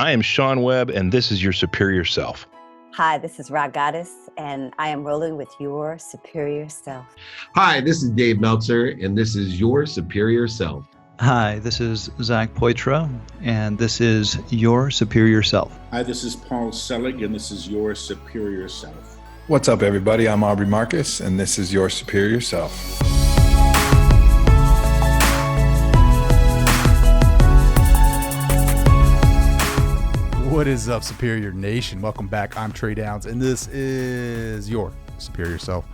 I am Sean Webb, and this is Your Superior Self. Hi, this is Rock Goddess, and I am rolling with Your Superior Self. Hi, this is Dave Meltzer, and this is Your Superior Self. Hi, this is Zach Poitras, and this is Your Superior Self. Hi, this is Paul Selig, and this is Your Superior Self. What's up, everybody? I'm Aubrey Marcus, and this is Your Superior Self. What is up, Superior Nation? Welcome back. I'm Trey Downs, and this is Your Superior Self.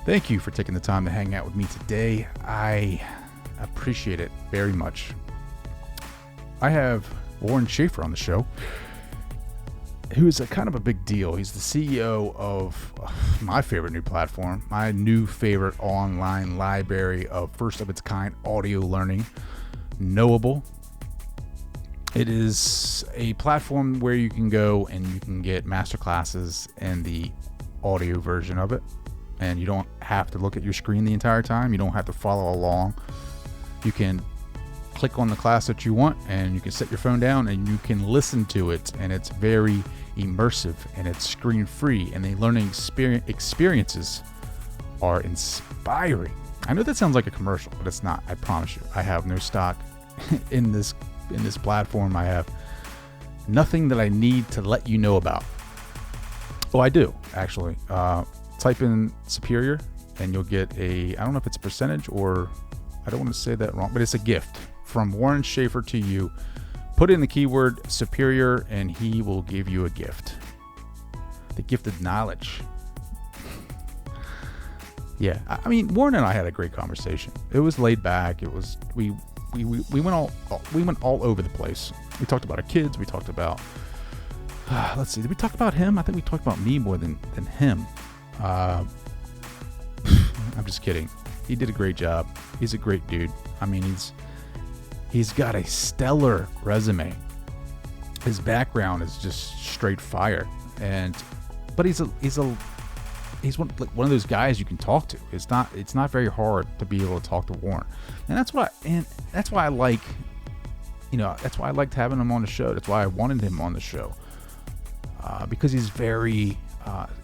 Thank you for taking the time to hang out with me today. I appreciate it very much. I have Warren Shaeffer on the show, who is a kind of a big deal. He's the CEO of my favorite new platform, my new favorite online library of first of its kind audio learning, Knowable. It is a platform where you can go and you can get masterclasses and the audio version of it. And you don't have to look at your screen the entire time. You don't have to follow along. You can click on the class that you want and you can set your phone down and you can listen to it. And it's very immersive and it's screen free. And the learning experiences are inspiring. I know that sounds like a commercial, but it's not. I promise you. I have no stock in this platform. I have nothing that I need to let you know about. Oh, I do actually. Type in Superior and you'll get I don't know if it's a percentage or I don't want to say that wrong, but it's a gift from Warren Shaeffer to you. Put in the keyword Superior and he will give you a gift. The gift of knowledge. Yeah, I mean, Warren and I had a great conversation. It was laid back. It was we went all over the place. We talked about our kids. We talked about let's see. Did we talk about him? I think we talked about me more than him. I'm just kidding. He did a great job. He's a great dude. I mean, he's got a stellar resume. His background is just straight fire, but he's one of those guys you can talk to. It's not very hard to be able to talk to Warren, and that's why I like, that's why I liked having him on the show. That's why I wanted him on the show, because he's very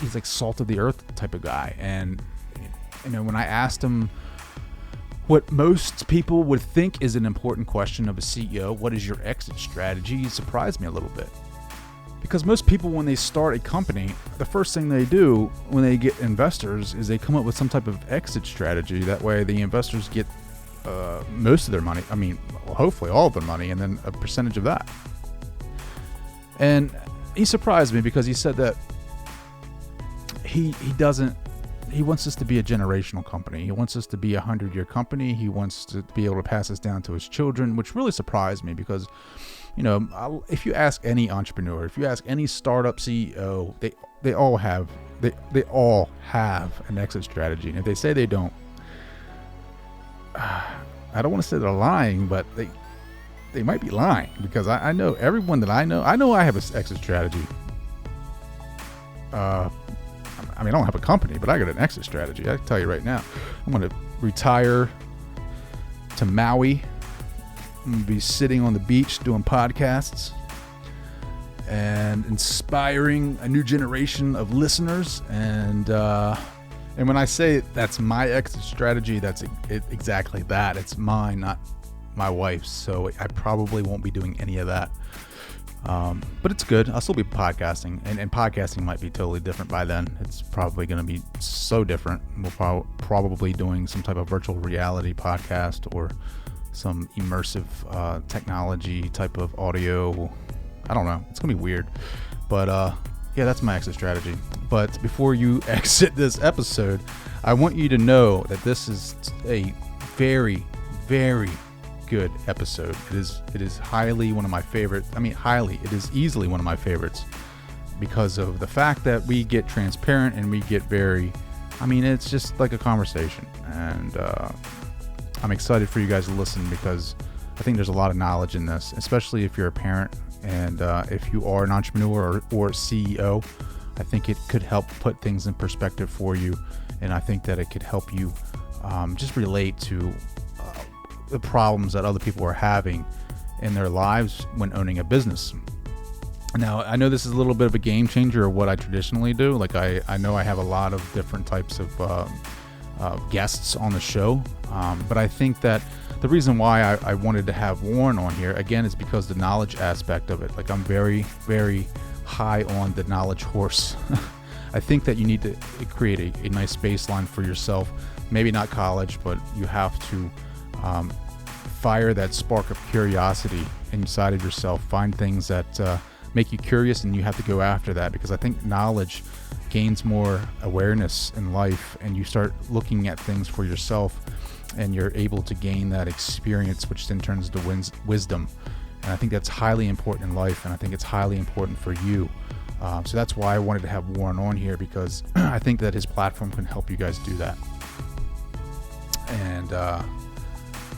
he's like salt of the earth type of guy. And when I asked him what most people would think is an important question of a CEO, what is your exit strategy? He surprised me a little bit. Because most people, when they start a company, the first thing they do when they get investors is they come up with some type of exit strategy. That way the investors get most of their money. I mean, hopefully all of their money, and then a percentage of that. And he surprised me because he said that he wants this to be a generational company. He wants this to be a 100-year company. He wants to be able to pass this down to his children, which really surprised me because, if you ask any entrepreneur, if you ask any startup CEO, they all have an exit strategy. And if they say they don't, I don't want to say they're lying, but they might be lying, because I know everyone that I know I have an exit strategy. I mean, I don't have a company, but I got an exit strategy. I can tell you right now, I'm going to retire to Maui. I'm going to be sitting on the beach doing podcasts and inspiring a new generation of listeners. And when I say that's my exit strategy, that's exactly that. It's mine, not my wife's. So I probably won't be doing any of that. But it's good. I'll still be podcasting, and podcasting might be totally different by then. It's probably going to be so different. We'll probably doing some type of virtual reality podcast or some immersive technology type of audio. I don't know. It's going to be weird. But yeah, that's my exit strategy. But before you exit this episode, I want you to know that this is a very, very good episode. It is highly one of my favorites. I mean, it is easily one of my favorites because of the fact that we get transparent and we get it's just like a conversation. And I'm excited for you guys to listen because I think there's a lot of knowledge in this, especially if you're a parent and if you are an entrepreneur or CEO. I think it could help put things in perspective for you, and I think that it could help you just relate to the problems that other people are having in their lives when owning a business. Now, I know this is a little bit of a game changer of what I traditionally do. Like I know I have a lot of different types of guests on the show, but I think that the reason why I wanted to have Warren on here, again, is because the knowledge aspect of it. Like I'm very, very high on the knowledge horse. I think that you need to create a nice baseline for yourself. Maybe not college, but you have to fire that spark of curiosity inside of yourself. Find things that make you curious, and you have to go after that, because I think knowledge gains more awareness in life, and you start looking at things for yourself, and you're able to gain that experience, which then turns into wisdom. And I think that's highly important in life, and I think it's highly important for you. So that's why I wanted to have Warren on here, because I think that his platform can help you guys do that. And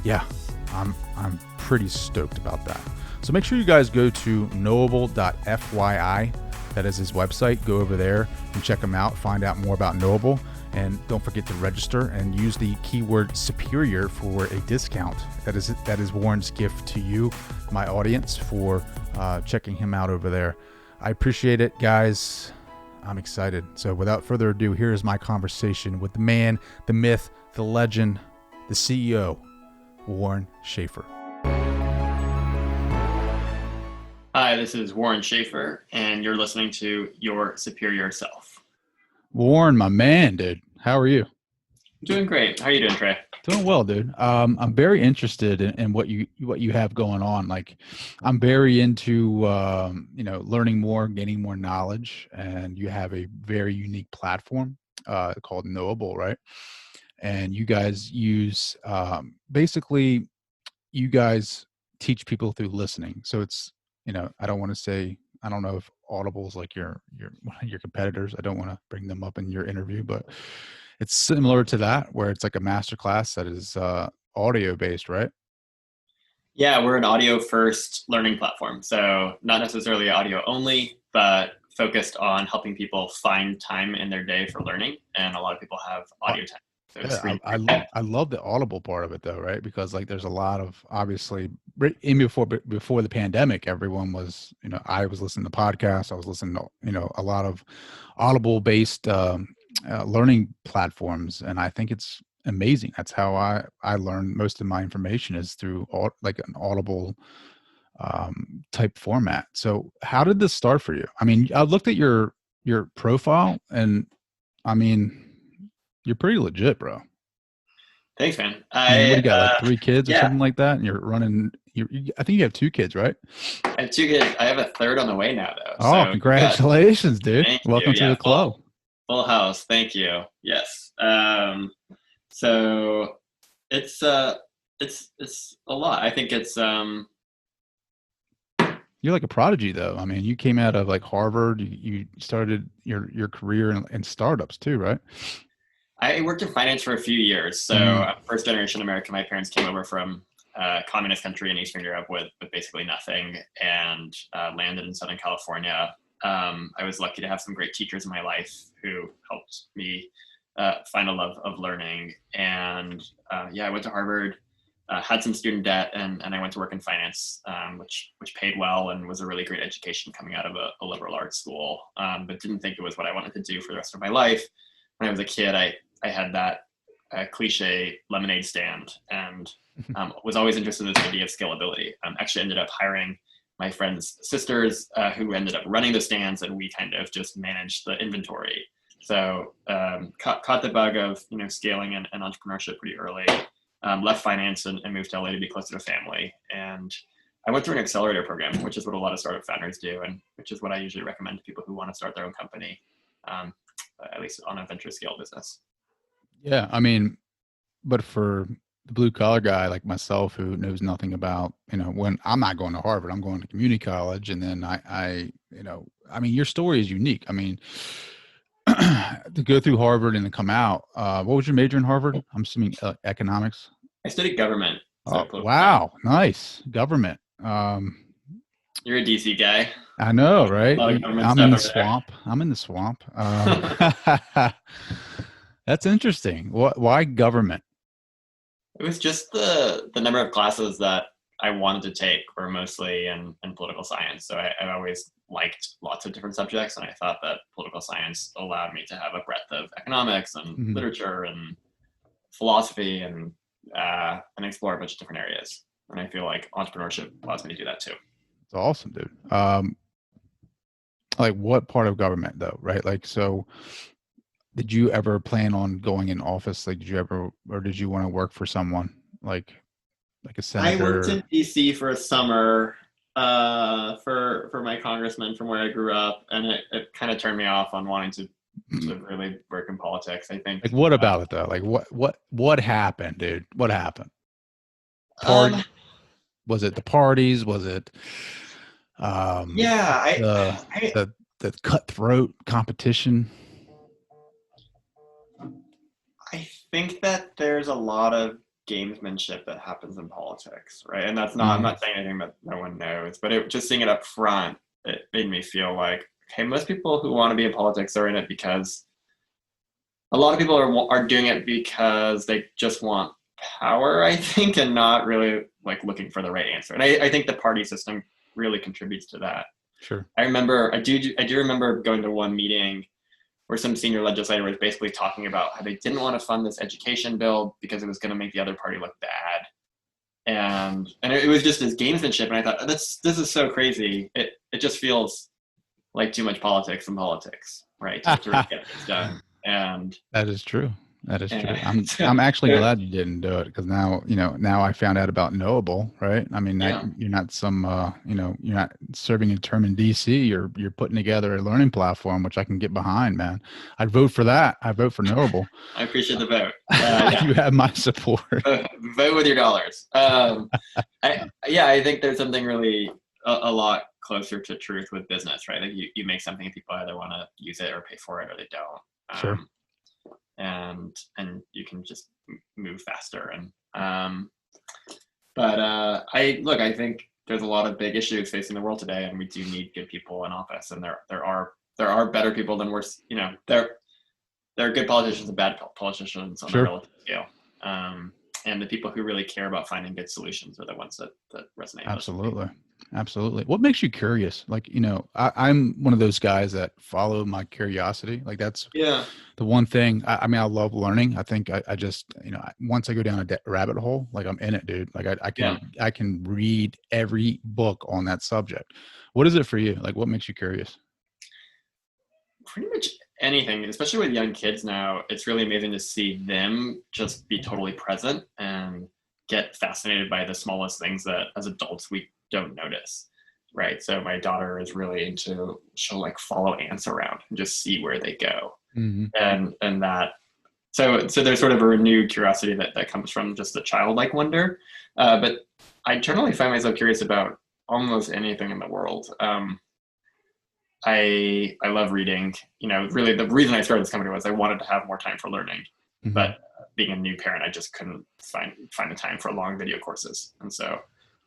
yeah, I'm pretty stoked about that. So make sure you guys go to knowable.fyi. That is his website. Go over there and check him out. Find out more about Knowable. And don't forget to register and use the keyword superior for a discount. That is Warren's gift to you, my audience, for checking him out over there. I appreciate it, guys. I'm excited. So without further ado, here is my conversation with the man, the myth, the legend, the CEO, Warren Shaeffer. Hi, this is Warren Shaeffer, and you're listening to Your Superior Self. Warren, my man, dude. How are you? Doing great. How are you doing, Trey? Doing well, dude. I'm very interested in what you have going on. Like, I'm very into learning more, gaining more knowledge, and you have a very unique platform called Knowable, right? And you guys use basically, you guys teach people through listening. So it's, I don't want to say, I don't know if Audible is like your competitors. I don't want to bring them up in your interview, but it's similar to that, where it's like a masterclass that is audio based, right? Yeah, we're an audio first learning platform. So not necessarily audio only, but focused on helping people find time in their day for learning. And a lot of people have audio time. So Yeah, I love the Audible part of it though, right? Because like there's a lot of, obviously, in before the pandemic, everyone was, I was listening to podcasts, I was listening to, a lot of Audible based learning platforms, and I think it's amazing. That's how I learn most of my information, is through like an Audible type format. So how did this start for you? I mean, I looked at your profile, and I mean, you're pretty legit, bro. Thanks, man. What do you got, like 3 kids or something like that? And you're running, I think you have 2 kids, right? I have 2 kids. I have a third on the way now, though. Oh, so congratulations, dude. Welcome to the club. Full house. Thank you. Yes. So it's a lot. I think it's, You're like a prodigy, though. I mean, you came out of like Harvard. You started your career in startups too, right? I worked in finance for a few years. So I'm first generation American. My parents came over from a communist country in Eastern Europe with basically nothing, and landed in Southern California. I was lucky to have some great teachers in my life who helped me find a love of learning. And I went to Harvard, had some student debt, and I went to work in finance, which paid well and was a really great education coming out of a liberal arts school, but didn't think it was what I wanted to do for the rest of my life. When I was a kid, I had that cliche lemonade stand, and was always interested in this idea of scalability. Actually ended up hiring my friend's sisters, who ended up running the stands, and we kind of just managed the inventory. So caught the bug of scaling and entrepreneurship pretty early. Left finance and moved to LA to be closer to family. And I went through an accelerator program, which is what a lot of startup founders do, and which is what I usually recommend to people who want to start their own company, at least on a venture scale business. Yeah, I mean, but for the blue collar guy like myself who knows nothing about, when I'm not going to Harvard, I'm going to community college, and then I mean, your story is unique. I mean, to go through Harvard and then come out. What was your major in Harvard? I'm assuming economics. I studied government. So wow, nice government. You're a DC guy. I know, right? I'm in the swamp. I'm in the swamp. That's interesting. Why government? It was just the number of classes that I wanted to take were mostly in political science. So I've always liked lots of different subjects, and I thought that political science allowed me to have a breadth of economics and literature and philosophy and explore a bunch of different areas. And I feel like entrepreneurship allows me to do that too. It's awesome, dude. Like what part of government though, right? Like, so did you ever plan on going in office? Like, did you ever, or did you want to work for someone like a senator? I worked in DC for a summer for my congressman from where I grew up, and it kind of turned me off on wanting to really work in politics. I think. Like, what about it though? Like, what happened, dude? What happened? Was it the parties? Was it? The cutthroat competition. I think that there's a lot of gamesmanship that happens in politics, right? And that's not, I'm not saying anything that no one knows, but just seeing it up front, it made me feel like, okay, most people who want to be in politics are in it because a lot of people are doing it because they just want power, I think, and not really like looking for the right answer. And I think the party system really contributes to that. Sure. I do remember going to one meeting where some senior legislator was basically talking about how they didn't want to fund this education bill because it was going to make the other party look bad. And it was just this gamesmanship. And I thought, this is so crazy. It just feels like too much politics in politics, right? To really get things done. And that is true. That is true. I'm actually glad you didn't do it, because now I found out about Knowable, right? I mean, you're not you're not serving a term in DC. You're putting together a learning platform, which I can get behind, man. I'd vote for that. I vote for Knowable. I appreciate the vote. You have my support. Vote with your dollars. I think there's something really a lot closer to truth with business, right? Like you make something and people either want to use it or pay for it or they don't. Sure. And you can just move faster. And I think there's a lot of big issues facing the world today, and we do need good people in office. And there are better people than worse. There are good politicians and bad politicians on a relative scale. And the people who really care about finding good solutions are the ones that resonate. Absolutely. What makes you curious? Like, I'm one of those guys that follow my curiosity. Like that's the one thing. I mean, I love learning. I think I just, once I go down a rabbit hole, like I'm in it, dude. Like I can read every book on that subject. What is it for you? Like, what makes you curious? Pretty much anything, especially with young kids now. It's really amazing to see them just be totally present and get fascinated by the smallest things that as adults we don't notice, right? So my daughter is really into, she'll like follow ants around and just see where they go. And that, so there's sort of a renewed curiosity that comes from just the childlike wonder. But I generally find myself curious about almost anything in the world. I love reading. Really the reason I started this company was I wanted to have more time for learning, but being a new parent, I just couldn't find the time for long video courses. And so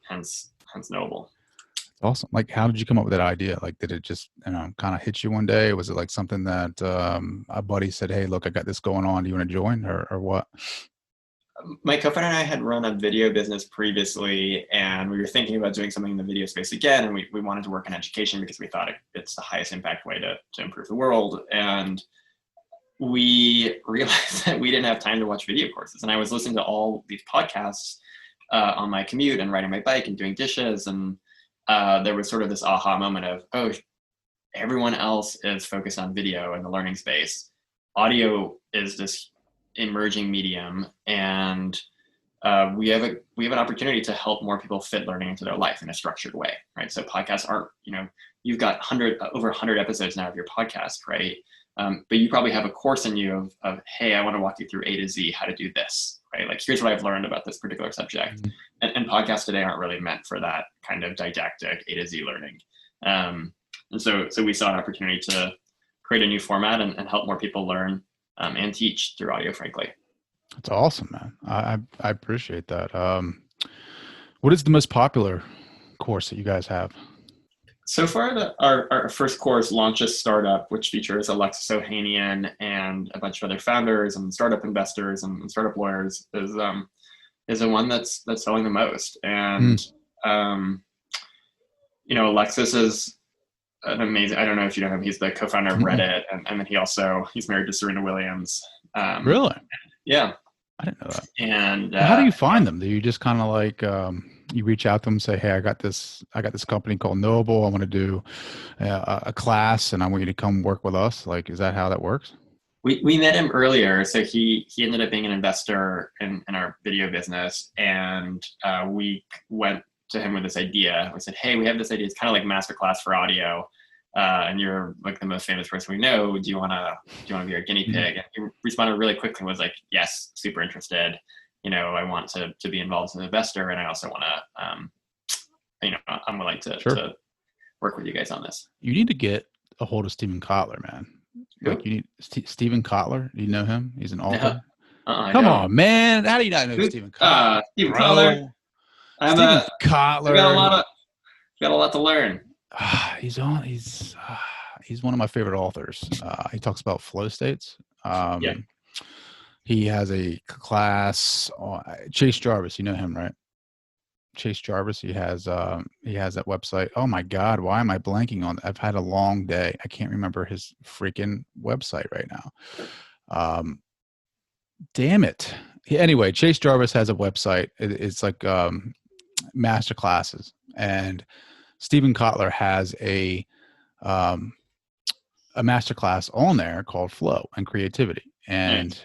hence Knowable. Awesome. Like, how did you come up with that idea? Like, did it just, kind of hit you one day? Was it like something that a buddy said, hey, look, I got this going on. Do you want to join or what? My co-founder and I had run a video business previously, and we were thinking about doing something in the video space again. And we wanted to work in education because we thought it's the highest impact way to improve the world. And we realized that we didn't have time to watch video courses. And I was listening to all these podcasts on my commute and riding my bike and doing dishes. And there was sort of this aha moment of, oh, everyone else is focused on video in the learning space. Audio is this emerging medium, and we have an opportunity to help more people fit learning into their life in a structured way, right? So podcasts aren't, you've got over 100 episodes now of your podcast, right? But you probably have a course in you of, hey, I want to walk you through A to Z, how to do this, right? Like, here's what I've learned about this particular subject. And podcasts today aren't really meant for that kind of didactic A to Z learning. And so we saw an opportunity to create a new format and help more people learn and teach through audio, frankly. That's awesome, man. I appreciate that. What is the most popular course that you guys have? So far, our first course, Launch a Startup, which features Alexis Ohanian and a bunch of other founders and startup investors and startup lawyers, is the one that's selling the most. And Alexis is an amazing, I don't know if you know him, he's the co-founder of Reddit, and then he's married to Serena Williams. Really? Yeah. I didn't know that. And Well, how do you find them? Do you just kind of like you reach out to them and say, hey, I got this company called Knowable. I want to do a class and I want you to come work with us. Like, is that how that works? We met him earlier. So he ended up being an investor in our video business. And we went to him with this idea. We said, hey, we have this idea. It's kind of like masterclass for audio. And you're like the most famous person we know. Do you want to be our guinea pig? And he responded really quickly and was like, yes, super interested. I want to be involved as an investor. And I also want to, I'm willing to work with you guys on this. You need to get a hold of Steven Kotler, man. Like you need Steven Kotler. Do you know him? He's an author. Come on, man. How do you not know Steven Kotler? Steven Kotler. Steven Kotler. Got a lot to learn. He's one of my favorite authors. He talks about flow states. He has a class on Chase Jarvis. You know him, right? Chase Jarvis. He has that website. Oh my God, why am I blanking on that? I've had a long day. I can't remember his freaking website right now. Damn it. Anyway, Chase Jarvis has a website. It's like master classes, and Steven Kotler has a masterclass on there called Flow and Creativity, and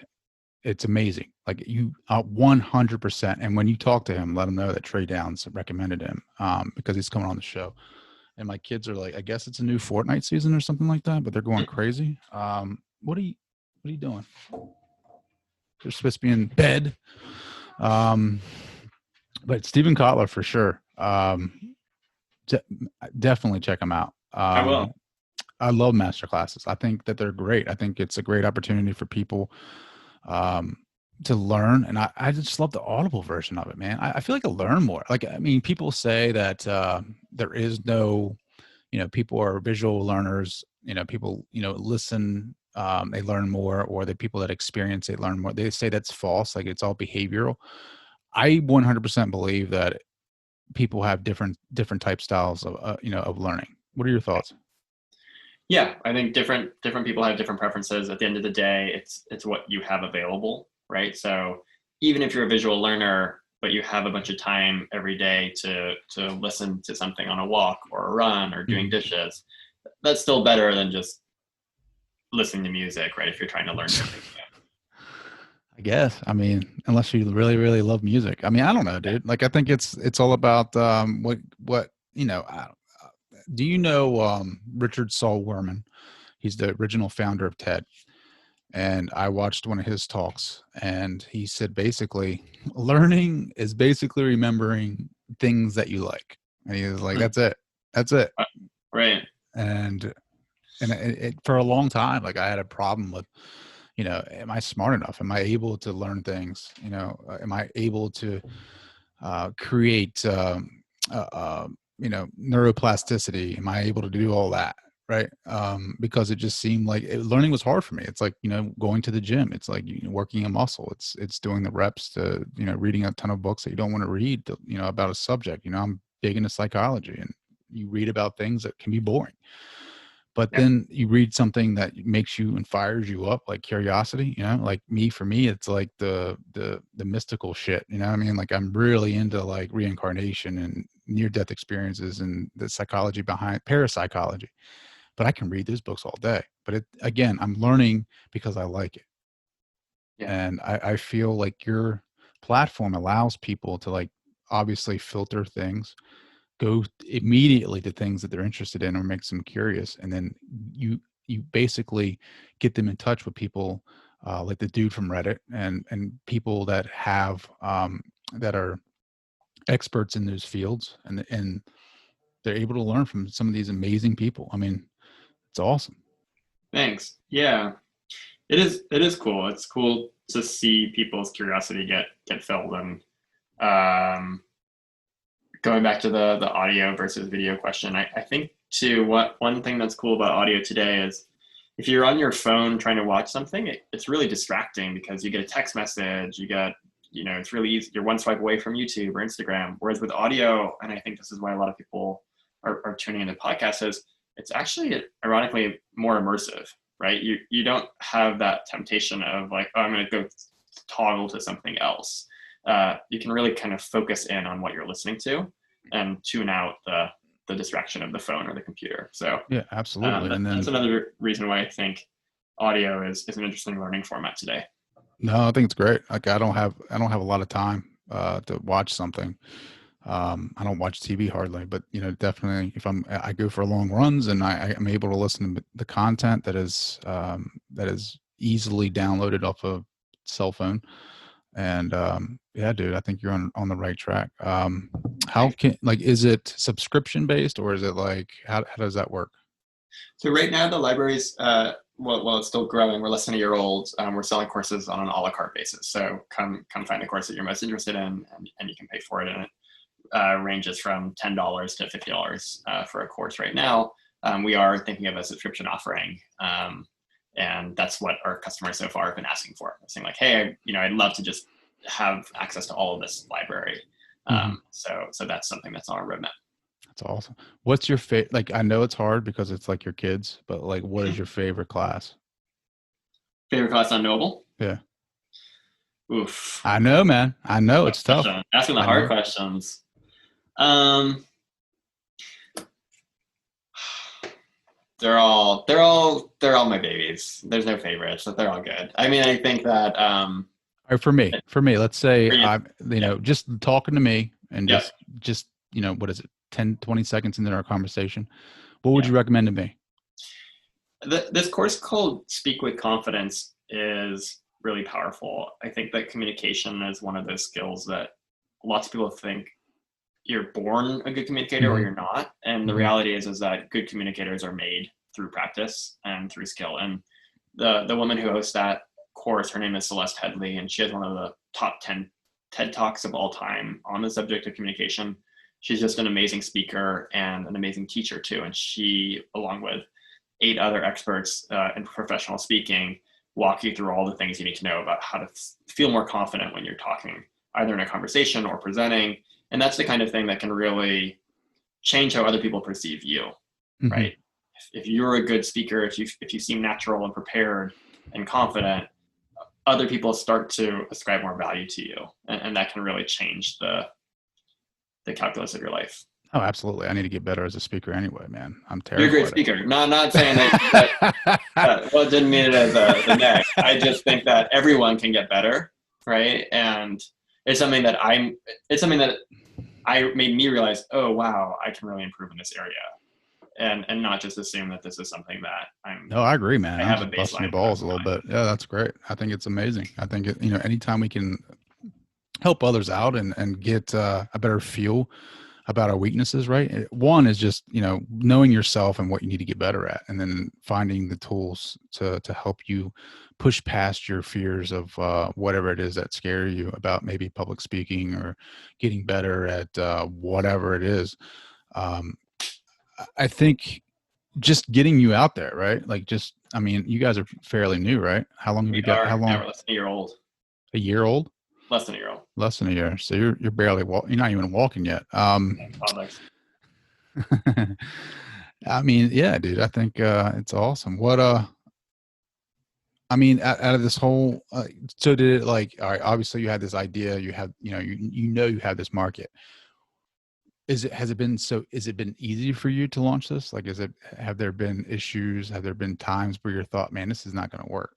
it's amazing. Like you 100%. And when you talk to him, let him know that Trey Downs recommended him because he's coming on the show. And my kids are like, I guess it's a new Fortnite season or something like that, but they're going crazy. What are you doing? They're supposed to be in bed. But Steven Kotler for sure. Definitely check them out. I will. I love master classes. I think that they're great. I think it's a great opportunity for people to learn. And I just love the Audible version of it, man. I feel like I learn more. Like, I mean, people say that there is no, people are visual learners, people, listen, they learn more, or the people that experience, they learn more. They say that's false. Like it's all behavioral. I 100% believe that people have different type styles of, of learning. What are your thoughts? Yeah, I think different people have different preferences. At the end of the day, it's what you have available, right? So even if you're a visual learner, but you have a bunch of time every day to listen to something on a walk or a run or doing dishes, that's still better than just listening to music, right? If you're trying to learn something. I guess. I mean, unless you really, really love music. I mean, I don't know, dude. Like, I think it's all about what do you know Richard Saul Wurman? He's the original founder of TED. And I watched one of his talks, and he said basically, learning is basically remembering things that you like. And he was like, that's it. Right. And it for a long time, like I had a problem with, am I smart enough? Am I able to learn things? Am I able to create, neuroplasticity? Am I able to do all that? Right. Because it just seemed like learning was hard for me. It's like, going to the gym. It's like working a muscle. It's doing the reps to, reading a ton of books that you don't want to read, about a subject. I'm big into psychology, and you read about things that can be boring. But then you read something that makes you and fires you up, like curiosity, like for me, it's like the mystical shit, what I mean? Like I'm really into like reincarnation and near-death experiences and the psychology behind parapsychology. But I can read those books all day. But again, I'm learning because I like it. Yeah. And I feel like your platform allows people to like obviously filter things, go immediately to things that they're interested in or makes them curious. And then you basically get them in touch with people like the dude from Reddit and people that have that are experts in those fields, and they're able to learn from some of these amazing people. I mean, it's awesome. Thanks. Yeah, it is cool. It's cool to see people's curiosity get filled. And going back to the audio versus video question, I think too, one thing that's cool about audio today is if you're on your phone trying to watch something, it's really distracting because you get a text message, you get it's really easy. You're one swipe away from YouTube or Instagram. Whereas with audio, and I think this is why a lot of people are tuning into podcasts, is it's actually ironically more immersive, right? You don't have that temptation of like, oh, I'm going to go toggle to something else. You can really kind of focus in on what you're listening to and tune out the distraction of the phone or the computer. So Yeah, absolutely. And then that's another reason why I think audio is an interesting learning format today. no, I think it's great. Like I don't have a lot of time to watch something. I don't watch TV hardly, but definitely if I go for long runs and I am able to listen to the content that is easily downloaded off a cell phone. And yeah, dude, I think you're on the right track. How is it subscription based, or is it like how does that work? So right now the library's well, it's still growing. We're less than a year old. We're selling courses on an a la carte basis. So come find the course that you're most interested in, and you can pay for it. And it ranges from $10 to $50 for a course right now. We are thinking of a subscription offering, and that's what our customers so far have been asking for. They're saying like, hey, I'd love to just have access to all of this library. So that's something that's on our roadmap. That's awesome. What's your favorite? Like, I know it's hard because it's like your kids, but like, what is your favorite class? Favorite class on Knowable? Yeah. Oof. I know, man. I know it's tough. Asking the hard questions. They're all my babies. There's no favorites, but they're all good. I mean, I think that for me, let's say just talking to me and just what is it, 10, 20 seconds into our conversation, what would you recommend to me? This course called Speak with Confidence is really powerful. I think that communication is one of those skills that lots of people think you're born a good communicator or you're not. And the reality is that good communicators are made through practice and through skill. And the woman who hosts that course, her name is Celeste Headley, and she has one of the top 10 TED Talks of all time on the subject of communication. She's just an amazing speaker and an amazing teacher too. And she, along with 8 other experts in professional speaking, walk you through all the things you need to know about how to feel more confident when you're talking, either in a conversation or presenting. And that's the kind of thing that can really change how other people perceive you, right? If you're a good speaker, if you seem natural and prepared and confident, other people start to ascribe more value to you. And that can really change the calculus of your life. Oh, absolutely. I need to get better as a speaker anyway, man. I'm terrible. You're a great speaker. Not saying that well, didn't mean it as a neg. I just think that everyone can get better, right? And it's something that made me realize, oh wow, I can really improve in this area. And not just assume that this is something that I'm. No, I agree, man. I have a baseline. Busting your balls a little bit. Yeah, that's great. I think it's amazing. I think anytime we can help others out and get a better feel about our weaknesses, right? One is just, knowing yourself and what you need to get better at, and then finding the tools to help you push past your fears of whatever it is that scare you about maybe public speaking or getting better at whatever it is. I think just getting you out there, right? Like you guys are fairly new, right? How long have you got? How long? We're less than a year old. A year old? Less than a year old. Less than a year. So you're barely you're not even walking yet. I mean, yeah, dude, I think it's awesome. What I mean, out of this whole so did it all right, obviously you had this idea, you have you have this market. Is it been easy for you to launch this? Like, have there been issues? Have there been times where you thought, man, this is not going to work?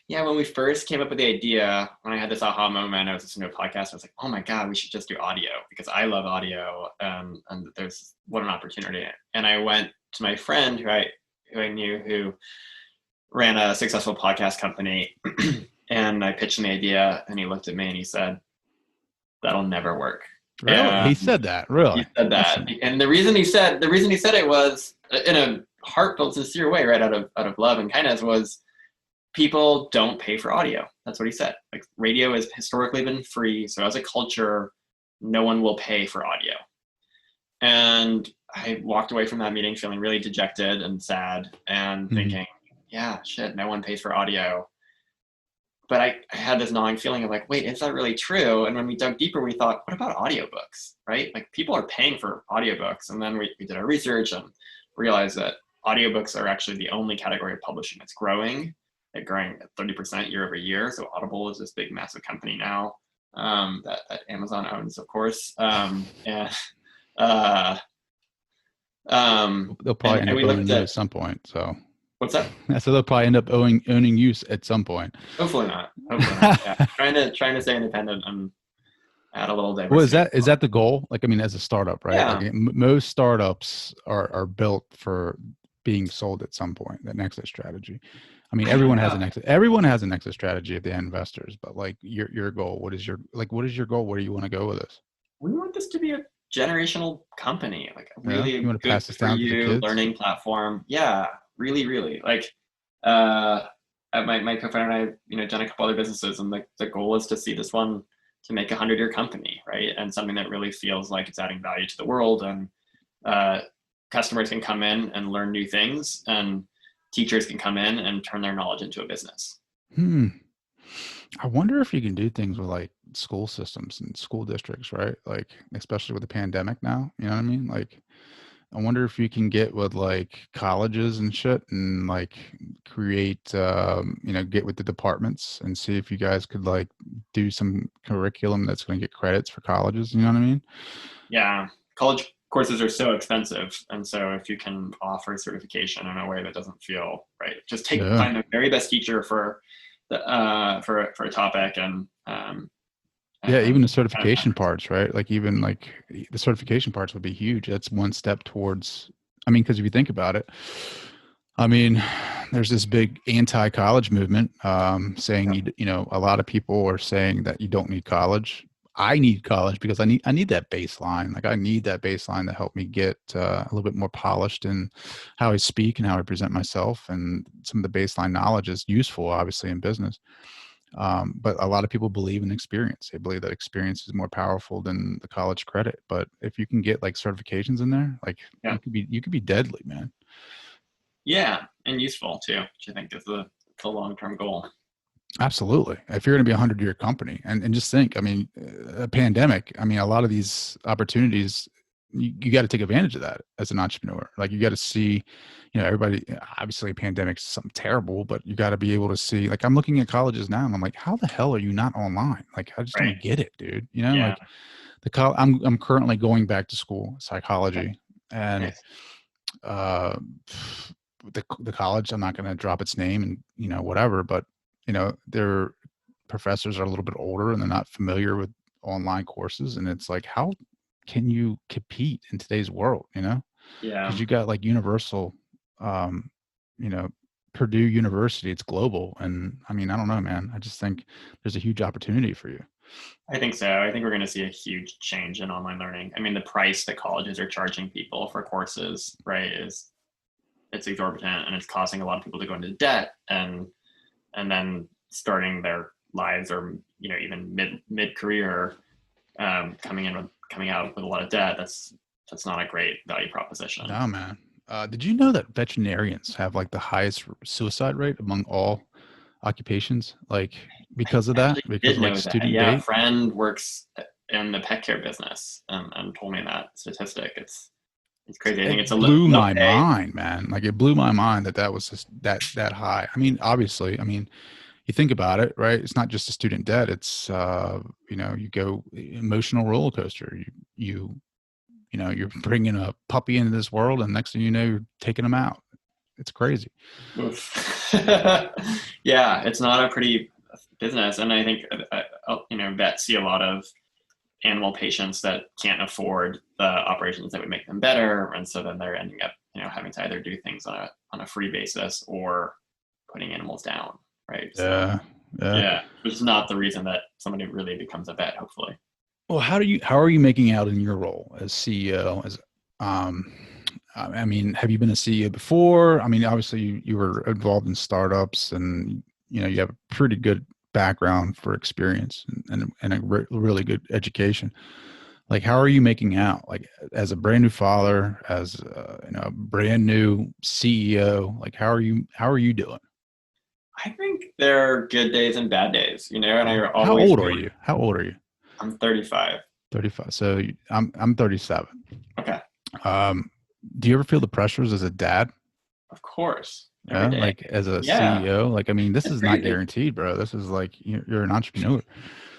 Yeah, when we first came up with the idea, when I had this aha moment, I was listening to a podcast. I was like, oh my God, we should just do audio because I love audio. And there's what an opportunity. And I went to my friend who I knew who ran a successful podcast company. And I pitched him the idea and he looked at me and he said, that'll never work. Really? He said that, really? He said that. And the reason he said it was in a heartfelt, sincere way, right out of love and kindness, was people don't pay for audio. That's what he said. Like, radio has historically been free. So as a culture, no one will pay for audio. And I walked away from that meeting feeling really dejected and sad and thinking, yeah, shit, no one pays for audio. but I had this gnawing feeling of like, wait, is that really true? And when we dug deeper, we thought, what about audiobooks, right? Like people are paying for audiobooks. And then we did our research and realized that audiobooks are actually the only category of publishing that's growing. They're growing at 30% year over year. So Audible is this big, massive company now that Amazon owns, of course. They'll probably end up owning you at some point. So what's that? So they'll probably end up owning you at some point. Hopefully not. Yeah. trying to stay independent and add a little diversity. Well, is that the goal? Like, I mean, as a startup, right? Yeah. Like, most startups are built for being sold at some point. That exit strategy. I mean, everyone has an exit. Everyone has an exit strategy at the end, investors. But like, your goal. What is your goal? Where do you want to go with this? We want this to be a generational company, like a really you want to good pass this for down to the you kids? learning platform. Yeah, really. Like, my co-founder and I, done a couple other businesses, and the goal is to see this one to make 100-year company, right? And something that really feels like it's adding value to the world, and customers can come in and learn new things, and teachers can come in and turn their knowledge into a business. I wonder if you can do things with like school systems and school districts, right? Like, especially with the pandemic now, you know what I mean? Like, I wonder if you can get with like colleges and shit and like create, get with the departments and see if you guys could like do some curriculum that's going to get credits for colleges. You know what I mean? Yeah. College courses are so expensive. And so if you can offer certification in a way that doesn't feel right, just find the very best teacher for a topic and even the certification parts, right? Like even like the certification parts would be huge. That's one step towards, because if you think about it, there's this big anti-college movement saying, a lot of people are saying that you don't need college. I need college because I need that baseline. Like I need that baseline to help me get a little bit more polished in how I speak and how I present myself. And some of the baseline knowledge is useful, obviously, in business. But a lot of people believe in experience. They believe that experience is more powerful than the college credit. But if you can get like certifications in there, like you could be deadly, man. Yeah, and useful too, which I think is the long-term goal. Absolutely. If you're going to be a 100-year company, and just think, a pandemic, a lot of these opportunities, you got to take advantage of that as an entrepreneur. Like you got to see, everybody, obviously a pandemic is something terrible, but you got to be able to see, like I'm looking at colleges now and I'm like, how the hell are you not online? Like, I just don't get it, dude. Like I'm currently going back to school, psychology, and the college, I'm not going to drop its name and, whatever, but their professors are a little bit older and they're not familiar with online courses. And it's like, how can you compete in today's world, Yeah. Because you got like Universal, Purdue University, it's global. And I don't know, man, I just think there's a huge opportunity for you. I think so. I think we're going to see a huge change in online learning. The price that colleges are charging people for courses, right, it's exorbitant, and it's causing a lot of people to go into debt and then starting their lives, or even mid-career, coming out with a lot of debt. That's not a great value proposition. No, man. Did you know that veterinarians have like the highest suicide rate among all occupations? Like because of that, because like student debt. A friend works in the pet care business and told me that statistic. It's crazy. I think it's blew my mind, man. Like it blew my mind that was just that high. Obviously, you think about it, right? It's not just a student debt. It's you go emotional roller coaster. You're bringing a puppy into this world, and next thing you know, you're taking them out. It's crazy. Yeah, it's not a pretty business, and I think vets see a lot of animal patients that can't afford the operations that would make them better, and so then they're ending up having to either do things on a free basis or putting animals down, right? Yeah, which is not the reason that somebody really becomes a vet, hopefully. Well, how are you making out in your role as CEO? Have you been a CEO before? Obviously you were involved in startups, and you have a pretty good background for experience and a really good education. Like, how are you making out? Like, as a brand new father, as a brand new CEO, like how are you doing? I think there are good days and bad days, and I How always old are you? How old are you? I'm 35. 35. So I'm 37. Okay. Do you ever feel the pressures as a dad? Of course. Yeah, Every day. like as a Yeah. CEO, like, I mean, this It's is not crazy. guaranteed, bro. This is like you're an entrepreneur.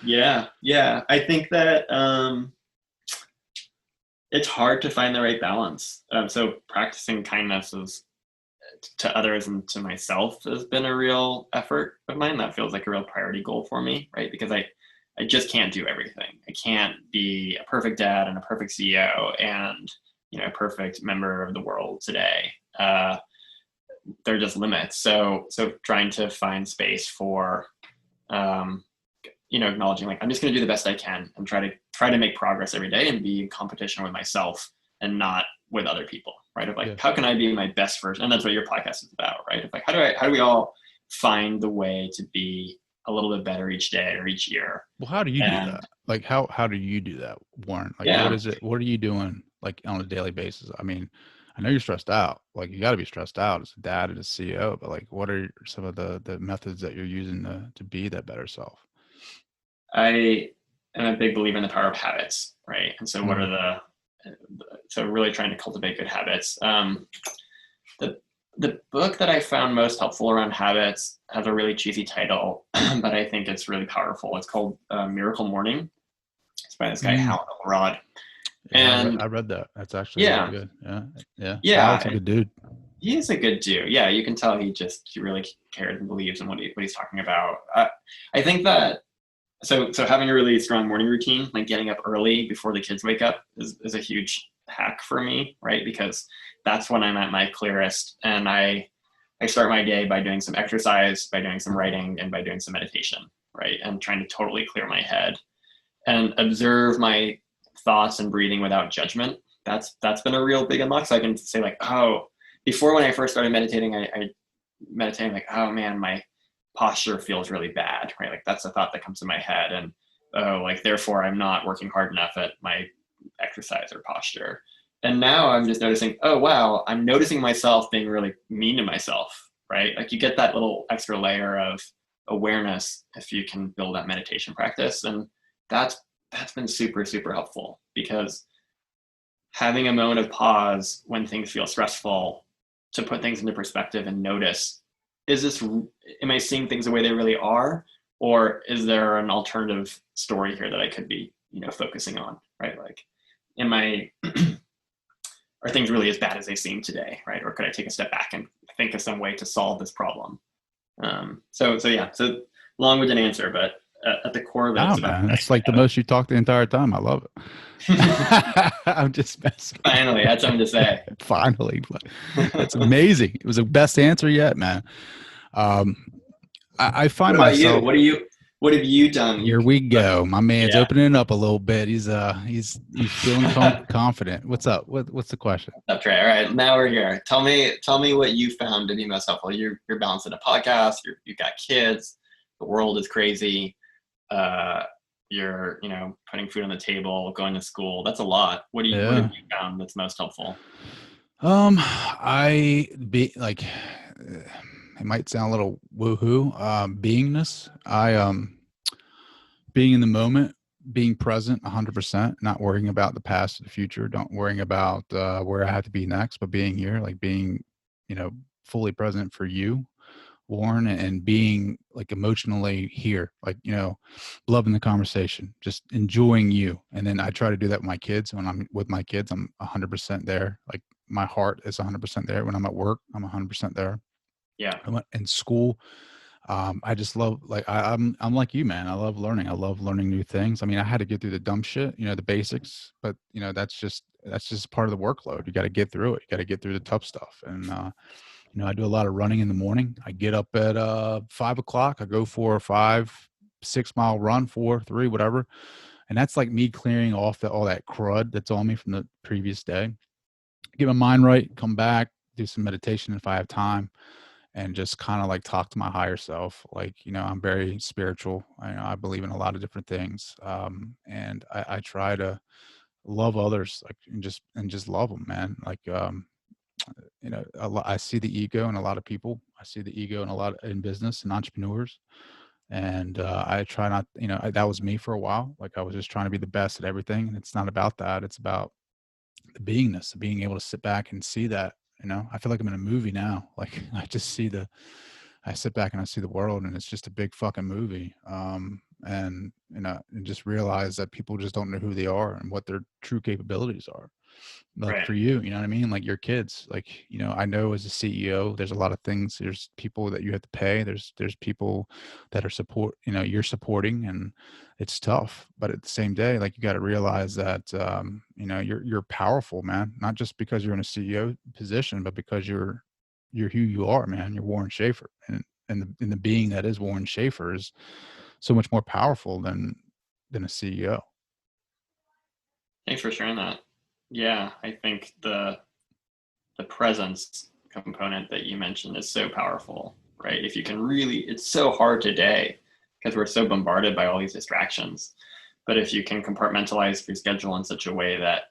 Yeah. I think that it's hard to find the right balance. So practicing kindness to others and to myself has been a real effort of mine. That feels like a real priority goal for me, right? Because I just can't do everything. I can't be a perfect dad and a perfect CEO and a perfect member of the world today. There are just limits. So trying to find space for acknowledging, like, I'm just going to do the best I can and try to make progress every day and be in competition with myself and not with other people, right? Of like, how can I be my best version? And that's what your podcast is about, right? Of like, how do we all find the way to be a little bit better each day or each year? Well, how do you do that? Like, how do you do that, Warren? Like, Yeah. what is it? What are you doing, like, on a daily basis? I mean, I know you're stressed out. Like, you got to be stressed out as a dad and a CEO. But like, what are some of the methods that you're using to be that better self? I am a big believer in the power of habits, right? And so, what are so really trying to cultivate good habits. The book that I found most helpful around habits has a really cheesy title, but I think it's really powerful. It's called Miracle Morning. It's by this guy, Hal Elrod. Yeah, And I read that. That's actually really good. Yeah. Yeah. Hal's a good dude. He is a good dude. Yeah, you can tell he really cares and believes in what he's talking about. I think that so having a really strong morning routine, like getting up early before the kids wake up, is a huge hack for me, right? Because that's when I'm at my clearest, and I start my day by doing some exercise, by doing some writing, and by doing some meditation, right? And trying to totally clear my head and observe my thoughts and breathing without judgment. That's been a real big unlock. So I can say, like, oh, before, when I first started meditating, I meditated like, oh man, my posture feels really bad, right? Like, that's a thought that comes to my head, and oh, like, therefore I'm not working hard enough at my exercise or posture. And now I'm just noticing, oh wow, I'm noticing myself being really mean to myself, right? Like, you get that little extra layer of awareness if you can build that meditation practice. And that's been super, super helpful, because having a moment of pause when things feel stressful, to put things into perspective and notice, am I seeing things the way they really are? Or is there an alternative story here that I could be, focusing on, right? Like, are things really as bad as they seem today, right? Or could I take a step back and think of some way to solve this problem? So long-winded answer, but at the core of it, Oh man, that's like the most you talked the entire time. I love it. I'm just messing. Finally, I had something to say. Finally, that's amazing. It was the best answer yet, man. I find what about myself. What have you done? Here we go. My man's opening up a little bit. He's feeling confident. What's up? What's the question? That's right. All right, now we're here. Tell me what you found to be most helpful. You're balancing a podcast. You've got kids. The world is crazy. You're putting food on the table, going to school. That's a lot. What have you found that's most helpful? It might sound a little woohoo. Beingness. Being in the moment, being present 100%, not worrying about the past or the future, don't worrying about where I have to be next, but being here, like being, fully present for you, Warren, and being like emotionally here, like, loving the conversation, just enjoying you. And then I try to do that with my kids. When I'm with my kids, I'm 100% there. Like, my heart is 100% there. When I'm at work, I'm 100% there. Yeah. In school, I just love, like, I'm like you, man. I love learning. I love learning new things. I mean, I had to get through the dumb shit, the basics, but that's just part of the workload. You got to get through it. You got to get through the tough stuff. And, I do a lot of running in the morning. I get up at 5 o'clock. I go for a 5-6 mile run, 4, 3, whatever. And that's like me clearing off all that crud that's on me from the previous day. Get my mind right, come back, do some meditation if I have time, and just kind of like talk to my higher self. Like, I'm very spiritual. I believe in a lot of different things. And I try to love others, like, and just love them, man. Like, I see the ego in a lot of people. I see the ego in business and entrepreneurs. And I try not, that was me for a while. Like I was just trying to be the best at everything. And it's not about that. It's about the beingness, being able to sit back and see that, I feel like I'm in a movie now. Like I sit back and I see the world and it's just a big fucking movie. And just realize that people just don't know who they are and what their true capabilities are. Like Right. for you, you know what I mean? Like your kids, like, I know as a CEO, there's a lot of things, there's people that you have to pay. There's people that are you're supporting, and it's tough. But at the same day, like you got to realize that, you're powerful, man, not just because you're in a CEO position, but because you're who you are, man. You're Warren Shaeffer, and the being that is Warren Shaeffer is so much more powerful than a CEO. Thanks for sharing that. Yeah, I think the presence component that you mentioned is so powerful, right? If you can really, it's so hard today because we're so bombarded by all these distractions. But if you can compartmentalize your schedule in such a way that,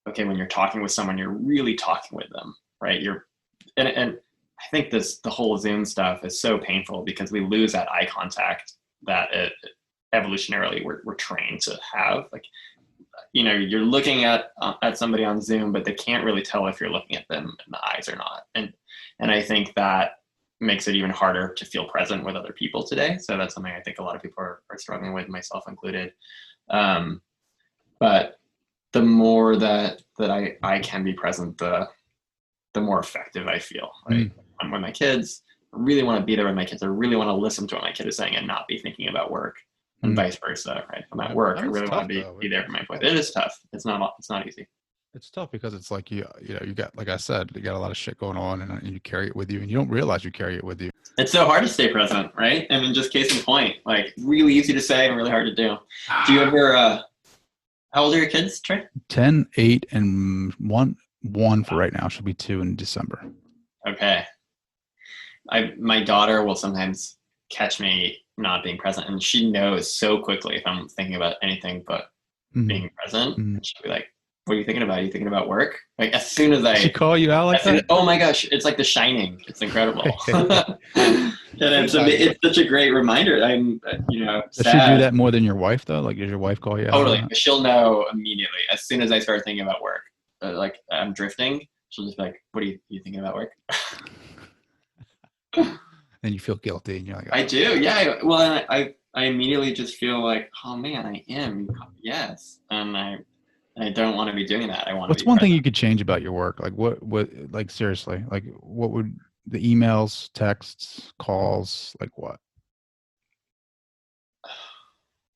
okay, when you're talking with someone, you're really talking with them, right? And I think the whole Zoom stuff is so painful because we lose that eye contact that evolutionarily we're trained to have. Like, you're looking at somebody on Zoom, but they can't really tell if you're looking at them in the eyes or not. And I think that makes it even harder to feel present with other people today. So that's something I think a lot of people are struggling with, myself included. But the more that I can be present, the more effective I feel, right? I'm with my kids. I really want to be there with my kids. I really want to listen to what my kid is saying and not be thinking about work. And vice versa, right? If I'm at work, I really want to be there for my employees. It is tough. It's not easy. It's tough because it's like you got, like I said, you got a lot of shit going on, and you carry it with you, and you don't realize you carry it with you. It's so hard to stay present, right? I mean, just case in point, like really easy to say and really hard to do. Do you ever? How old are your kids, Trey? 10, 8, and one for right now. She'll be 2 in December. Okay. My daughter will sometimes catch me not being present, and she knows so quickly if I'm thinking about anything but being present. And she'll be like, "What are you thinking about? Are you thinking about work?" Like as soon as She call you out like that? Oh my gosh, it's like The Shining. It's incredible. And it's such a great reminder. I'm Does sad. she do that more than your wife though? Like, does your wife call you out? Totally. She'll know immediately as soon as I start thinking about work. Like I'm drifting, she'll just be like, "What are you thinking about work?" And you feel guilty, and you're like, "Oh." I do, yeah. Well, I immediately just feel like, oh man, I am, yes, and I don't want to be doing that. I want. What's one thing you could change about your work? Like what? Like seriously, like what would the emails, texts, calls, like what?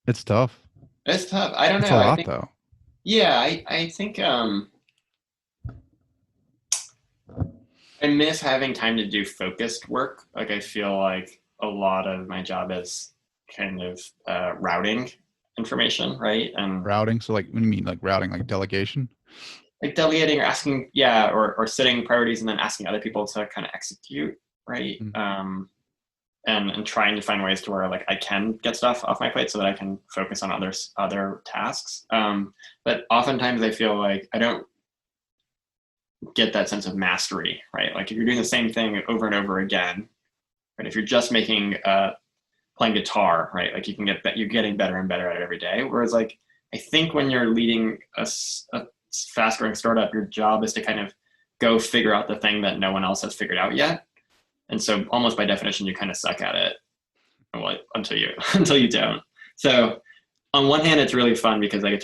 It's tough. It's tough. I don't know. It's a lot though. Yeah, I think I miss having time to do focused work. Like I feel like a lot of my job is kind of routing information, right? And routing. So like, what do you mean, like routing, like delegation? Like delegating or asking, yeah, or setting priorities and then asking other people to kind of execute, right? And trying to find ways to where like I can get stuff off my plate so that I can focus on other tasks. But oftentimes I feel like I don't get that sense of mastery, right? Like if you're doing the same thing over and over again, right? If you're just playing guitar, right? Like you're getting better and better at it every day. Whereas like, I think when you're leading a fast growing startup, your job is to kind of go figure out the thing that no one else has figured out yet. And so almost by definition, you kind of suck at it until you don't. So on one hand, it's really fun because I get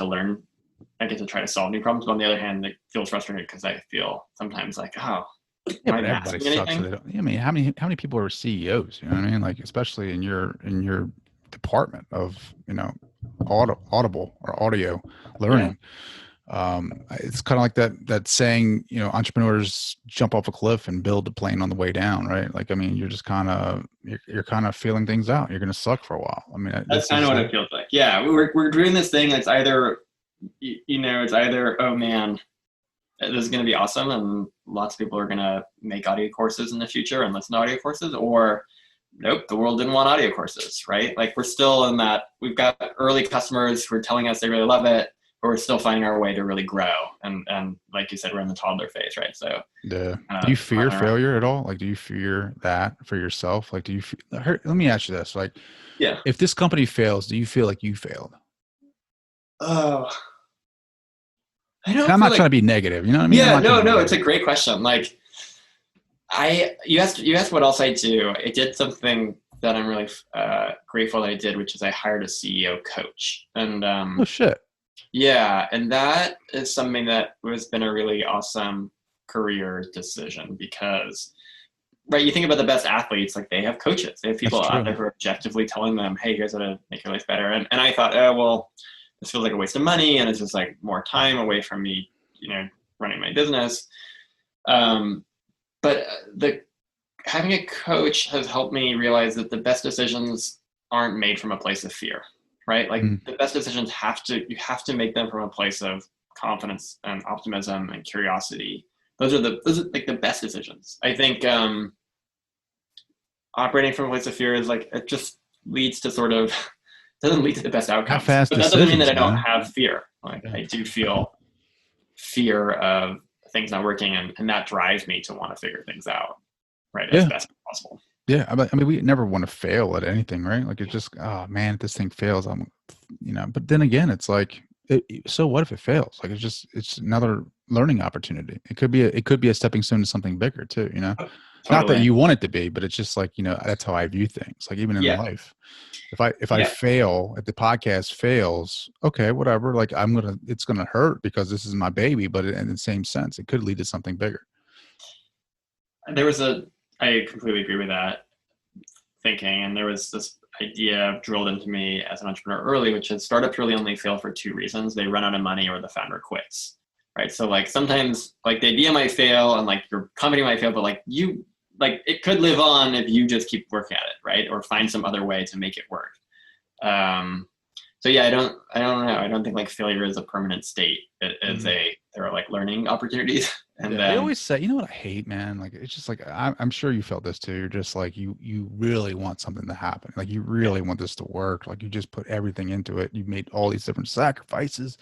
to try to solve new problems. But on the other hand, it feels frustrating because I feel sometimes like, oh, yeah, but everybody sucks at it. I mean, how many people are CEOs? You know what I mean? Like, especially in your department of, audible or audio learning. Yeah. It's kind of like that saying, entrepreneurs jump off a cliff and build a plane on the way down, right? Like, I mean, you're just you're kind of feeling things out. You're going to suck for a while. I mean, that's kind of what it feels like. Yeah. We're doing this thing that's either, oh man, this is going to be awesome. And lots of people are going to make audio courses in the future and listen to audio courses, or nope, the world didn't want audio courses, right? Like we're still in that, we've got early customers who are telling us they really love it. we're still finding our way to really grow. And like you said, we're in the toddler phase, right? So Yeah. Do you fear failure at all? Like, do you fear that for yourself? Like, let me ask you this. Like, yeah. If this company fails, do you feel like you failed? Oh, I don't. And I'm not trying to be negative. You know what I mean? Yeah, no, it's a great question. Like, you asked what else I do. I did something that I'm really grateful that I did, which is I hired a CEO coach. And oh shit. Yeah, and that is something that has been a really awesome career decision because, right, you think about the best athletes, like they have coaches. They have people out there who are objectively telling them, hey, here's how to make your life better. And I thought, oh, well, this feels like a waste of money and it's just like more time away from me, running my business. But having a coach has helped me realize that the best decisions aren't made from a place of fear, right? Like the best decisions you have to make them from a place of confidence and optimism and curiosity. Those are like the best decisions. I think operating from a place of fear is like, it just leads to doesn't lead to the best outcomes. But that doesn't mean that I don't have fear. Like I do feel fear of things not working and that drives me to want to figure things out, right? As best as possible. Yeah. I mean, we never want to fail at anything, right? Like it's just, oh man, if this thing fails, but then again, it's like, so what if it fails? Like it's another learning opportunity. It could be a stepping stone to something bigger too, Totally. Not that you want it to be, but it's just like, that's how I view things. Like even in life, if I fail, if the podcast fails, okay, whatever. Like it's going to hurt because this is my baby, but in the same sense, it could lead to something bigger. I completely agree with that thinking. And there was this idea drilled into me as an entrepreneur early, which is startups really only fail for two reasons. They run out of money or the founder quits, right? So like sometimes like the idea might fail and like your company might fail, but like it could live on if you just keep working at it, right? Or find some other way to make it work. So yeah, I don't know. I don't think like failure is a permanent state. It is there are like learning opportunities. And they always say, you know what I hate, man? Like, it's just like, I'm sure you felt this too. You're just like, you really want something to happen. Like you really want this to work. Like you just put everything into it. You've made all these different sacrifices.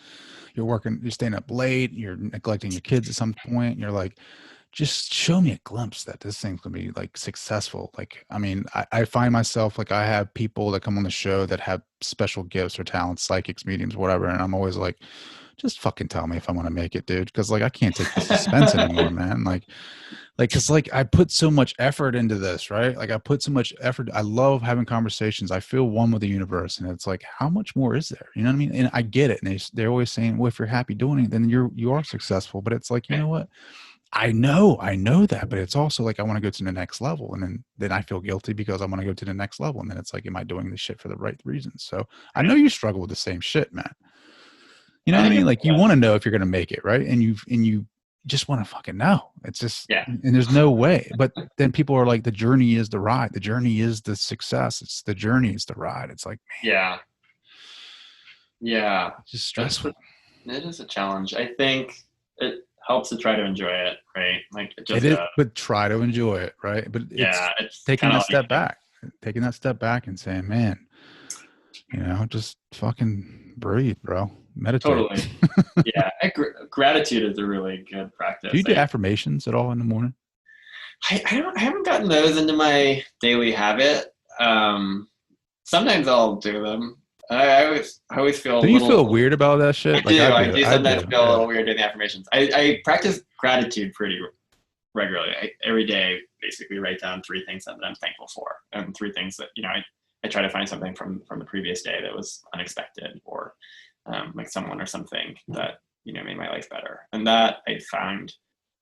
You're staying up late. You're neglecting your kids at some point. You're like, just show me a glimpse that this thing's going to be like successful. Like, I mean, I find myself like, I have people that come on the show that have special gifts or talents, psychics, mediums, whatever. And I'm always like, just fucking tell me if I want to make it, dude. Cause like, I can't take the suspense anymore, man. Cause like I put so much effort into this, right? Like I put so much effort. I love having conversations. I feel one with the universe. And it's like, how much more is there? You know what I mean? And I get it. And they're always saying, well, if you're happy doing it, then you are successful. But it's like, you know what? I know that, but it's also like, I want to go to the next level. And then I feel guilty because I want to go to the next level. And then it's like, am I doing this shit for the right reasons? So I know you struggle with the same shit, man. You know what I mean? Like you want to know if you're going to make it, right? And you just want to fucking know. It's just, and there's no way. But then people are like, the journey is the ride. The journey is the success. It's the journey. It's the ride. It's like, man. Yeah. It's just stressful. It is a challenge. I think it helps to try to enjoy it, right? Like it is, but try to enjoy it, right? But it's taking that step back, and saying, man, just fucking breathe, bro. Meditate. Totally. Yeah. Gratitude is a really good practice. Do you do affirmations at all in the morning? I haven't gotten those into my daily habit. Sometimes I'll do them. I always feel. Do you feel weird about that shit? I do sometimes feel a little weird doing the affirmations. I practice gratitude pretty regularly. Every day, basically, write down 3 things that I'm thankful for, and 3 things that I try to find something from the previous day that was unexpected, or like someone or something that made my life better. And that I found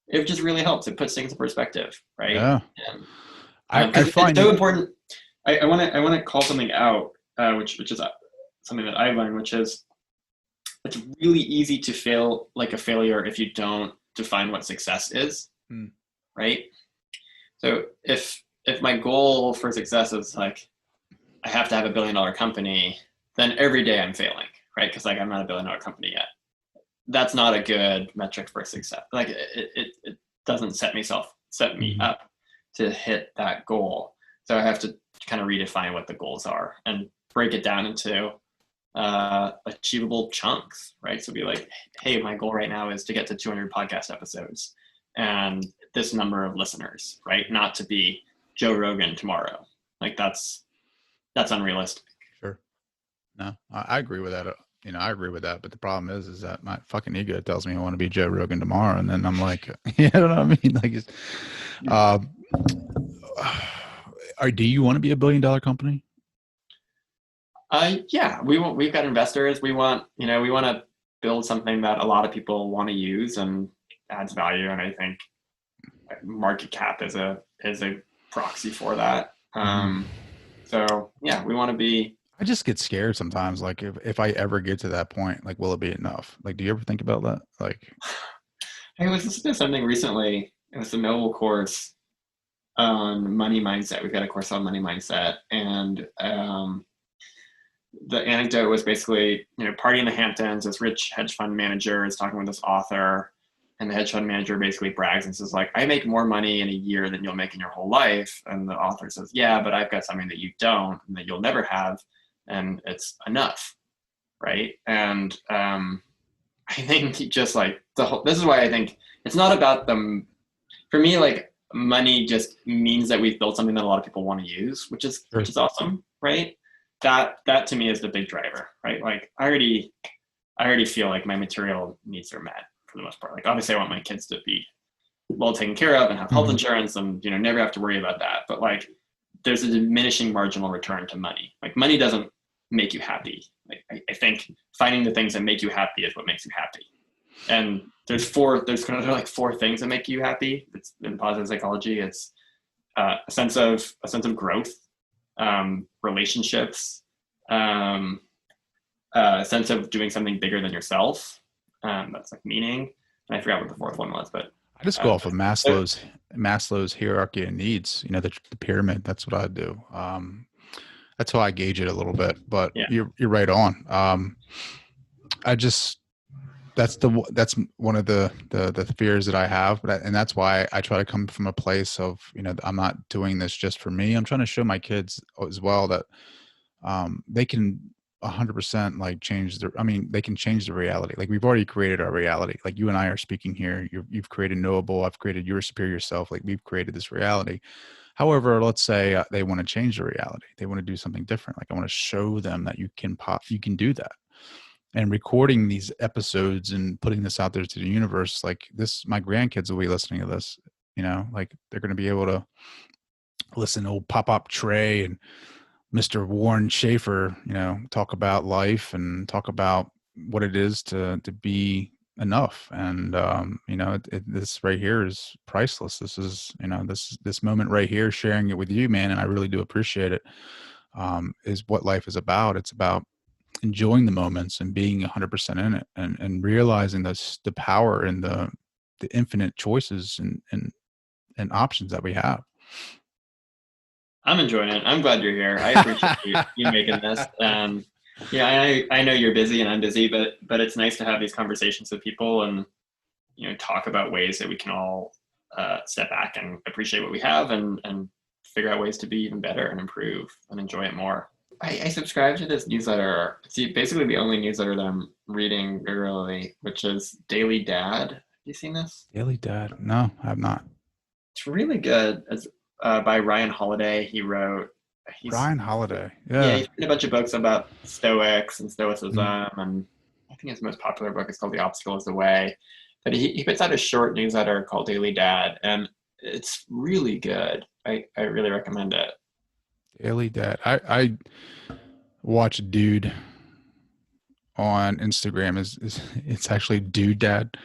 it just really helps. It puts things in perspective, right? Yeah. I find it's so important. I want to call something out, which is something that I've learned, which is it's really easy to fail like a failure if you don't define what success is, right? So if my goal for success is like I have to have $1 billion company, then every day I'm failing, right? Because like I'm not a $1 billion company yet. That's not a good metric for success. Like it doesn't set me up to hit that goal. So I have to kind of redefine what the goals are and break it down into achievable chunks, right? So be like, hey, my goal right now is to get to 200 podcast episodes and this number of listeners, right? Not to be Joe Rogan tomorrow. Like that's unrealistic. Sure. No, I agree with that. I agree with that. But the problem is that my fucking ego tells me I want to be Joe Rogan tomorrow, and then I'm like, you know what I mean? Like, do you want to be a $1 billion company? Yeah, we've got investors. We want to build something that a lot of people want to use and adds value. And I think market cap is a proxy for that. So yeah, we want to be. I just get scared sometimes. Like if I ever get to that point, like, will it be enough? Like, do you ever think about that? Like, I was listening to something recently. It was the Knowable course on money mindset. We've got a course on money mindset, and the anecdote was basically, party in the Hamptons, this rich hedge fund manager is talking with this author, and the hedge fund manager basically brags and says, like, I make more money in a year than you'll make in your whole life. And the author says, yeah, but I've got something that you don't and that you'll never have, and it's enough, right? And I think just like this is why I think it's not about them. For me, like, money just means that we've built something that a lot of people want to use, which is awesome, right? That to me is the big driver, right? Like I already feel like my material needs are met for the most part. Like obviously I want my kids to be well taken care of and have health insurance and, never have to worry about that. But like there's a diminishing marginal return to money. Like money doesn't make you happy. Like I think finding the things that make you happy is what makes you happy. And there's kind of like four things that make you happy. It's in positive psychology. It's a sense of growth, relationships, a sense of doing something bigger than yourself. That's like meaning. And I forgot what the fourth one was, but I just go off of Maslow's hierarchy of needs. The pyramid. That's what I do. That's how I gauge it a little bit. But yeah. You're right on. That's one of the fears that I have, and that's why I try to come from a place of, I'm not doing this just for me. I'm trying to show my kids as well that they can 100% like they can change the reality. Like we've already created our reality. Like you and I are speaking here. You've created Knowable. I've created Your Superior Self. Like we've created this reality. However, let's say they want to change the reality. They want to do something different. Like I want to show them that you can do that. And recording these episodes and putting this out there to the universe, like this, my grandkids will be listening to this, like they're going to be able to listen to old Pop Trey and Mr. Warren Shaeffer, talk about life and talk about what it is to be enough. And, this right here is priceless. This is, this moment right here, sharing it with you, man. And I really do appreciate it. Is what life is about. It's about enjoying the moments and being 100% in it and realizing the power and the infinite choices and options that we have. I'm enjoying it. I'm glad you're here. I appreciate you making this. Yeah, I know you're busy and I'm busy, but it's nice to have these conversations with people and, talk about ways that we can all step back and appreciate what we have and figure out ways to be even better and improve and enjoy it more. I subscribe to this newsletter. It's basically the only newsletter that I'm reading regularly, which is Daily Dad. Have you seen this? Daily Dad? No, I have not. It's really good. It's by Ryan Holiday. Ryan Holiday. Yeah, he's written a bunch of books about Stoics and Stoicism, and I think his most popular book is called The Obstacle is the Way. But he puts out a short newsletter called Daily Dad, and it's really good. I really recommend it. Daily Dad. I watch a dude on Instagram. It's actually Dude Dad,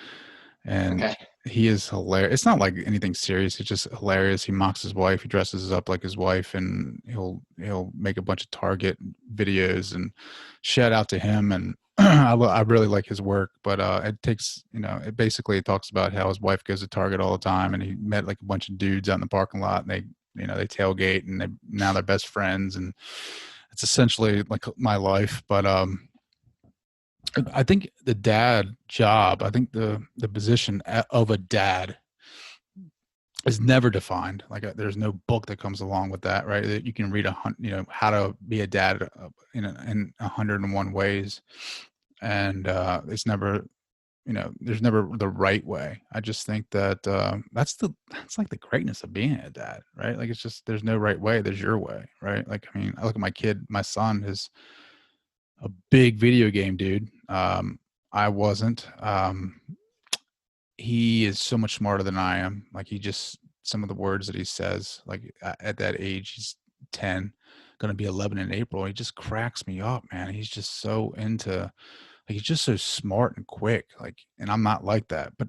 and he is hilarious. It's not like anything serious. It's just hilarious. He mocks his wife. He dresses up like his wife, and he'll make a bunch of Target videos. And shout out to him. And I really like his work. But it takes it talks about how his wife goes to Target all the time, and he met like a bunch of dudes out in the parking lot, and they tailgate, and now they're best friends, and it's essentially like my life. But I think the dad job, I think the position of a dad is never defined. Like there's no book that comes along with that, right? That you can read how to be a dad in 101 ways, and it's never, there's never the right way. I just think that that's like the greatness of being a dad, right? Like it's just there's no right way. There's your way, right? Like I mean, I look at my kid. My son is a big video game dude. I wasn't. He is so much smarter than I am. Like some of the words that he says, like at that age, he's 10, going to be 11 in April. He just cracks me up, man. He's just so into, he's just so smart and quick. Like, and I'm not like that, but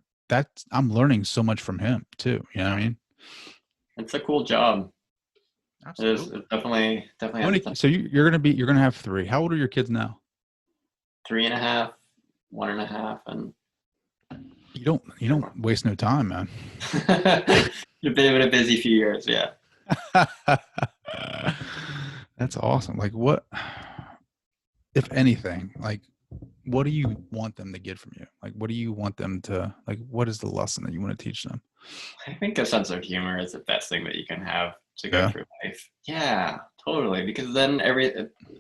I'm learning so much from him too. You know what I mean? It's a cool job. Absolutely. It definitely. So you're going to have 3. How old are your kids now? 3.5, 1.5, and you don't waste no time, man. You've been a busy few years. Yeah. That's awesome. Like what, if anything, like what do you want them to get from you? Like, what do you want them to, like, what is the lesson that you want to teach them? I think a sense of humor is the best thing that you can have to go through life. Yeah, totally. Because then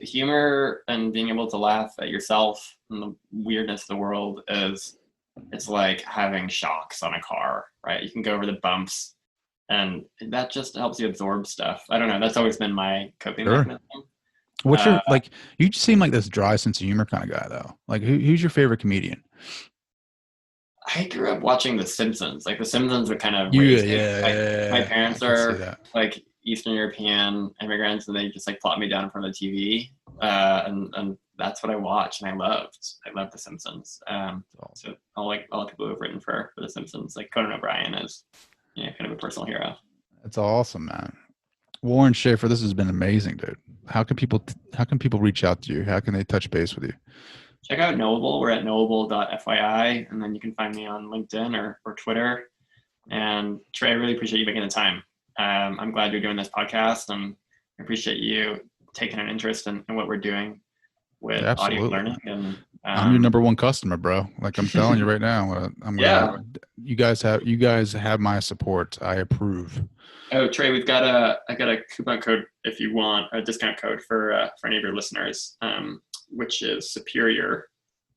humor and being able to laugh at yourself and the weirdness of the world it's like having shocks on a car, right? You can go over the bumps and that just helps you absorb stuff. I don't know. That's always been my coping mechanism. What's your, like, you seem like this dry sense of humor kind of guy though. Like who's your favorite comedian? I grew up watching The Simpsons. Like The Simpsons would kind of my parents are like Eastern European immigrants, and they just like plop me down in front of the TV, and that's what I watched, and I loved The Simpsons. So all the people who've written for The Simpsons, like Conan O'Brien is, kind of a personal hero. That's awesome, man. Warren Shaeffer, this has been amazing, dude. How can people reach out to you? How can they touch base with you? Check out Knowable. We're at knowable.fyi, and then you can find me on LinkedIn or Twitter. And Trey, I really appreciate you making the time. I'm glad you're doing this podcast, and I appreciate you taking an interest in what we're doing with audio learning. And I'm your number one customer, bro. Like I'm telling you right now, you guys have my support. I approve. Oh, Trey, I got a coupon code if you want a discount code for any of your listeners, which is Superior,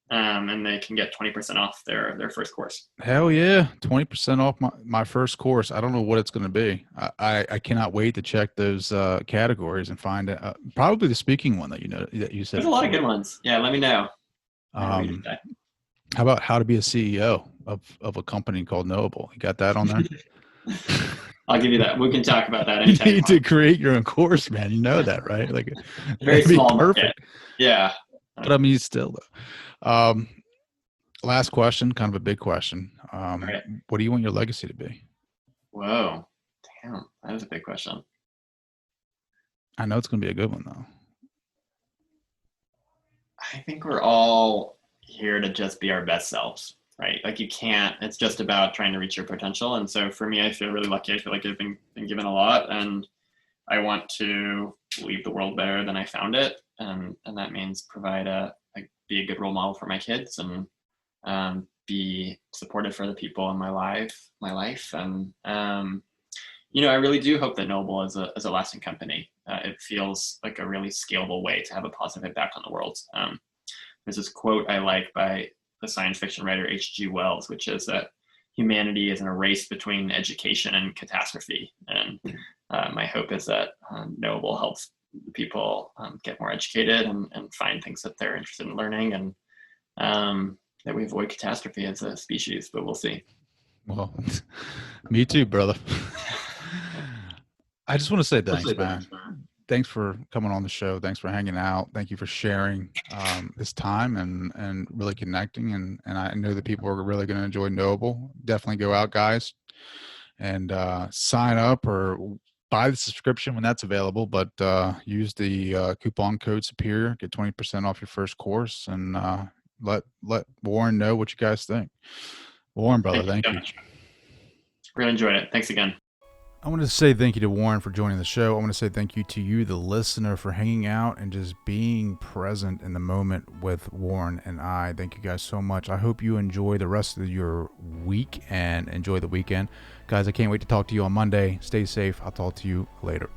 and they can get 20% off their first course. Hell yeah, 20% off my first course. I don't know what it's going to be. I cannot wait to check those categories and find it. Probably the speaking one that you said. There's a lot of good ones. Yeah, let me know. How about how to be a CEO of a company called Knowable? You got that on there? I'll give you that. We can talk about that anytime. You need to create your own course, man. You know that, right? Like very small market. Yeah. But I mean, still though. Last question, kind of a big question. Right. What do you want your legacy to be? Whoa. Damn. That is a big question. I know it's going to be a good one though. I think we're all here to just be our best selves. Right? Like it's just about trying to reach your potential. And so for me, I feel really lucky. I feel like I've been given a lot, and I want to leave the world better than I found it. And that means be a good role model for my kids, and be supportive for the people in my life. And, I really do hope that Knowable is a lasting company. It feels like a really scalable way to have a positive impact on the world. There's this quote I like by the science fiction writer H.G. Wells, which is that humanity is in a race between education and catastrophe. And my hope is that Knowable helps people get more educated and find things that they're interested in learning, and that we avoid catastrophe as a species, but we'll see. Well, me too, brother. I just want to say thanks, man. Thanks for coming on the show. Thanks for hanging out. Thank you for sharing this time and really connecting. And I know that people are really going to enjoy Knowable. Definitely go out, guys, and sign up or buy the subscription when that's available. But use the coupon code Superior, get 20% off your first course, and let Warren know what you guys think. Warren, brother, thank you. Really enjoyed it. Thanks again. I want to say thank you to Warren for joining the show. I want to say thank you to you, the listener, for hanging out and just being present in the moment with Warren and I. Thank you guys so much. I hope you enjoy the rest of your week and enjoy the weekend. Guys, I can't wait to talk to you on Monday. Stay safe. I'll talk to you later.